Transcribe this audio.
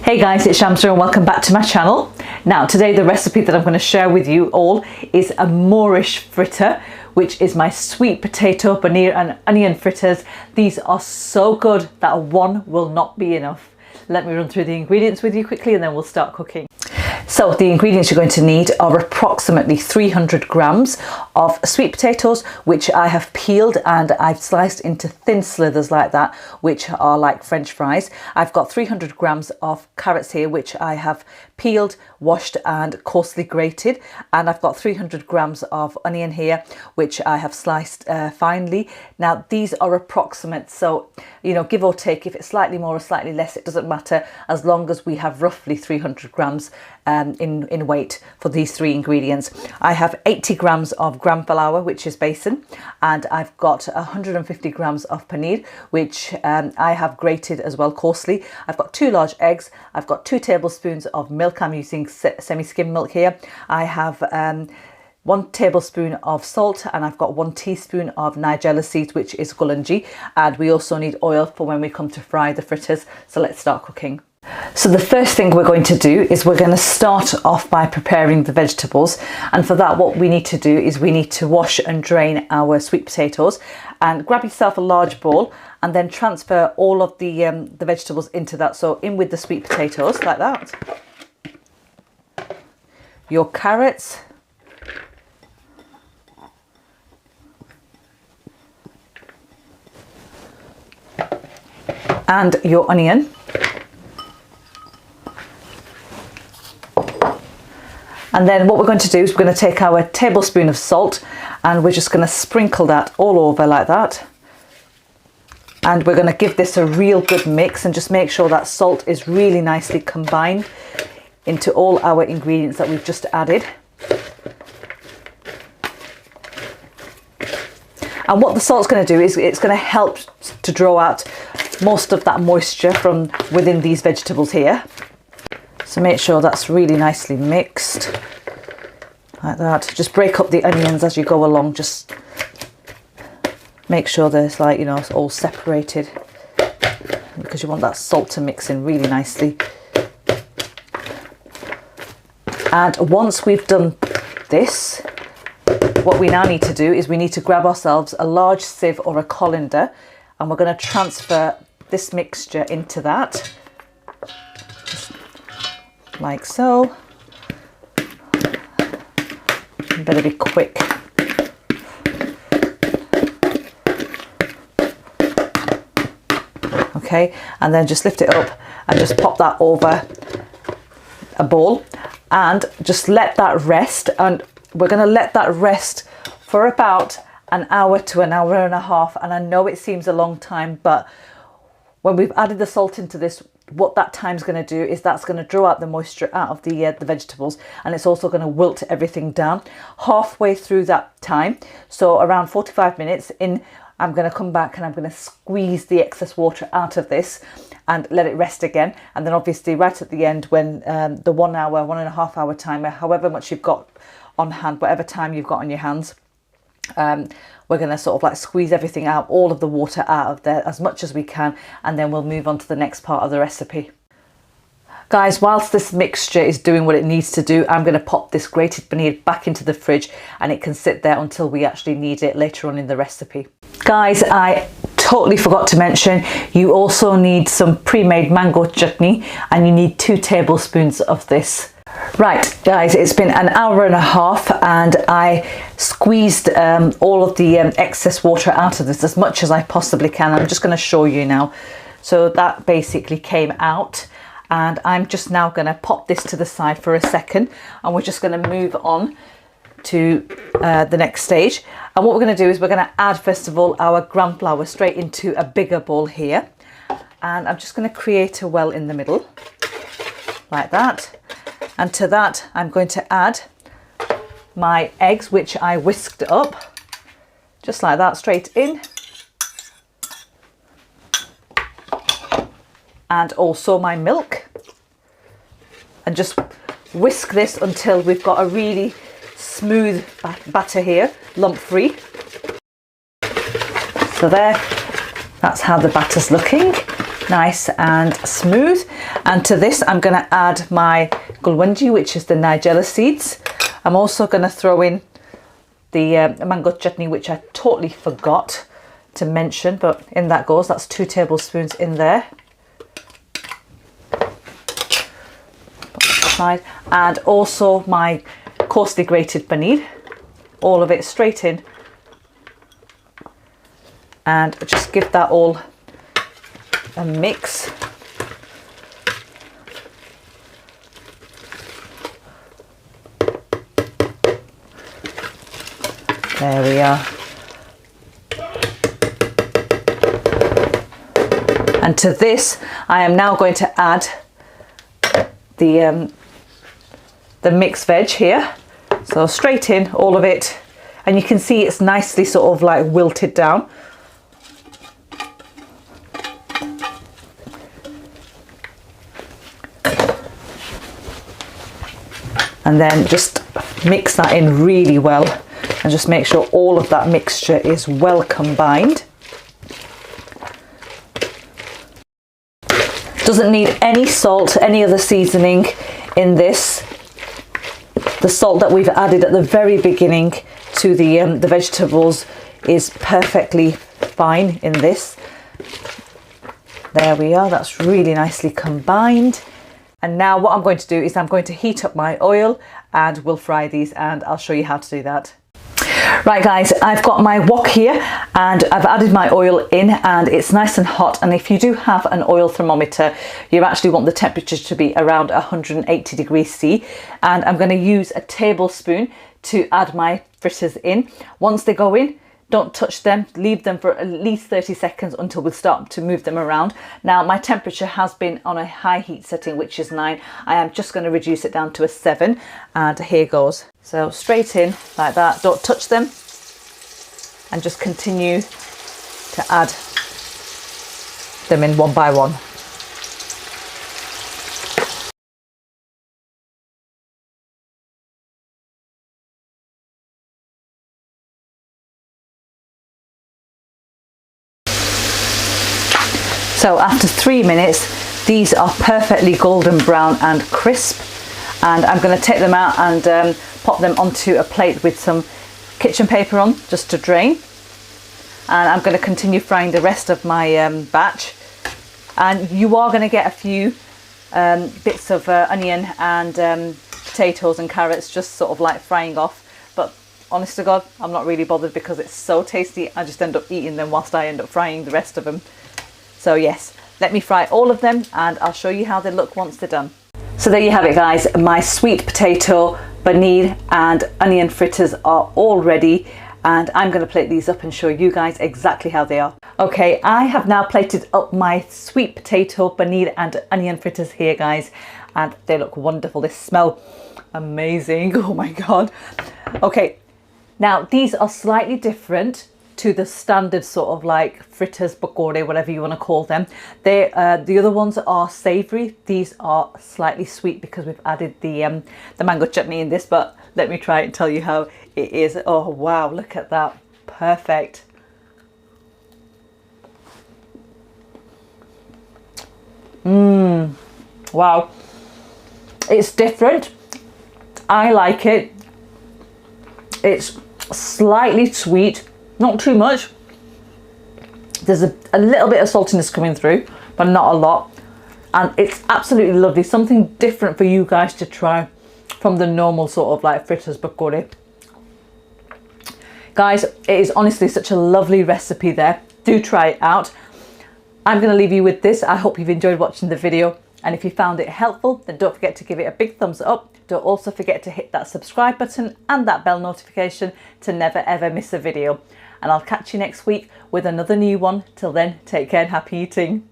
Hey guys, it's Shamsa and welcome back to my channel. Now today the recipe that I'm going to share with you all is a moreish fritter, which is my sweet potato, paneer and onion fritters. These are so good that one will not be enough. Let me run through the ingredients with you quickly and then we'll start cooking. So the ingredients you're going to need are approximately 300 grams of sweet potatoes, which I have peeled and I've sliced into thin slithers like that, which are like French fries. I've got 300 grams of carrots here, which I have peeled, washed and coarsely grated. And I've got 300 grams of onion here, which I have sliced finely. Now these are approximate, so you know, give or take, if it's slightly more or slightly less, it doesn't matter, as long as we have roughly 300 grams in weight for these three ingredients. I have 80 grams of gram flour, which is besan, and I've got 150 grams of paneer, which I have grated as well coarsely. I've got 2 large eggs. I've got 2 tablespoons of milk. I'm using semi-skim milk here. I have 1 tablespoon of salt, and I've got 1 teaspoon of nigella seeds, which is gluten-free, and we also need oil for when we come to fry the fritters. So let's start cooking. So the first thing we're going to do is we're going to start off by preparing the vegetables, and for that what we need to do is we need to wash and drain our sweet potatoes. And grab yourself a large bowl and then transfer all of the vegetables into that. So in with the sweet potatoes like that, your carrots, and your onion, and then what we're going to do is we're going to take our tablespoon of salt and we're just going to sprinkle that all over like that, and we're going to give this a real good mix and just make sure that salt is really nicely combined into all our ingredients that we've just added. And what the salt's going to do is it's going to help to draw out most of that moisture from within these vegetables here. So make sure that's really nicely mixed like that. Just break up the onions as you go along. Just make sure there's, like, you know, it's all separated, because you want that salt to mix in really nicely. And once we've done this, what we now need to do is we need to grab ourselves a large sieve or a colander, and we're going to transfer this mixture into that, just like so. You better be quick. Okay, and then just lift it up and just pop that over a bowl and just let that rest. And we're going to let that rest for about an hour to an hour and a half. And I know it seems a long time, but when we've added the salt into this, what that time's going to do is that's going to draw out the moisture out of the vegetables, and it's also going to wilt everything down. Halfway through that time, so around 45 minutes in, I'm going to come back and I'm going to squeeze the excess water out of this and let it rest again. And then obviously right at the end, when the 1 hour, 1.5 hour timer, however much you've got on hand, whatever time you've got on your hands, we're going to sort of like squeeze everything out, all of the water out of there as much as we can, and then we'll move on to the next part of the recipe. Guys, whilst this mixture is doing what it needs to do, I'm going to pop this grated paneer back into the fridge, and it can sit there until we actually need it later on in the recipe. Guys, I totally forgot to mention, you also need some pre-made mango chutney, and you need 2 tablespoons of this. Right guys, it's been an hour and a half and I squeezed all of the excess water out of this as much as I possibly can. I'm just going to show you now. So that basically came out, and I'm just now going to pop this to the side for a second, and we're just going to move on to the next stage. And what we're going to do is we're going to add first of all our gram flour straight into a bigger bowl here, and I'm just going to create a well in the middle like that. And to that I'm going to add my eggs, which I whisked up just like that, straight in, and also my milk, and just whisk this until we've got a really smooth batter here, lump free. So there, that's how the batter's looking. nice and smooth. And to this I'm going to add my gluten-free, which is the nigella seeds. I'm also going to throw in the mango chutney, which I totally forgot to mention, but in that goes. That's 2 tablespoons in there. And also my coarsely grated paneer, all of it straight in, and just give that all a mix. There we are. And to this I am now going to add the mixed veg here. So straight in, all of it. And you can see it's nicely sort of like wilted down. And then just mix that in really well and just make sure all of that mixture is well combined. Doesn't need any salt, any other seasoning in this. The salt that we've added at the very beginning to the vegetables is perfectly fine in this. There we are, that's really nicely combined. And now what I'm going to do is I'm going to heat up my oil and we'll fry these, and I'll show you how to do that. Right guys, I've got my wok here and I've added my oil in and it's nice and hot. And if you do have an oil thermometer, you actually want the temperature to be around 180 degrees C. And I'm going to use a tablespoon to add my fritters in. Once they go in, don't touch them, leave them for at least 30 seconds until we start to move them around. Now my temperature has been on a high heat setting, which is 9. I am just going to reduce it down to a 7, and here goes. So straight in like that, don't touch them, and just continue to add them in one by one. So after 3 minutes, these are perfectly golden brown and crisp, and I'm going to take them out and pop them onto a plate with some kitchen paper on, just to drain. And I'm going to continue frying the rest of my batch. And you are going to get a few bits of onion and potatoes and carrots just sort of like frying off, but honest to God, I'm not really bothered because it's so tasty. I just end up eating them whilst I end up frying the rest of them. So yes, let me fry all of them and I'll show you how they look once they're done. So there you have it guys, my sweet potato, paneer and onion fritters are all ready, and I'm going to plate these up and show you guys exactly how they are. Okay, I have now plated up my sweet potato, paneer and onion fritters here guys, and they look wonderful. They smell amazing. Oh my God. Okay, now these are slightly different to the standard sort of like fritters, pakora, whatever you want to call them. They the other ones are savoury. These are slightly sweet because we've added the mango chutney in this, but let me try and tell you how it is. Oh wow, look at that. Perfect. Wow. It's different. I like it. It's slightly sweet. Not too much. There's a little bit of saltiness coming through, but not a lot. And it's absolutely lovely. Something different for you guys to try from the normal sort of like fritters pakora. Guys, it is honestly such a lovely recipe there. Do try it out. I'm going to leave you with this. I hope you've enjoyed watching the video. And if you found it helpful, then don't forget to give it a big thumbs up. Don't also forget to hit that subscribe button and that bell notification to never ever miss a video. And I'll catch you next week with another new one. Till then, take care and happy eating.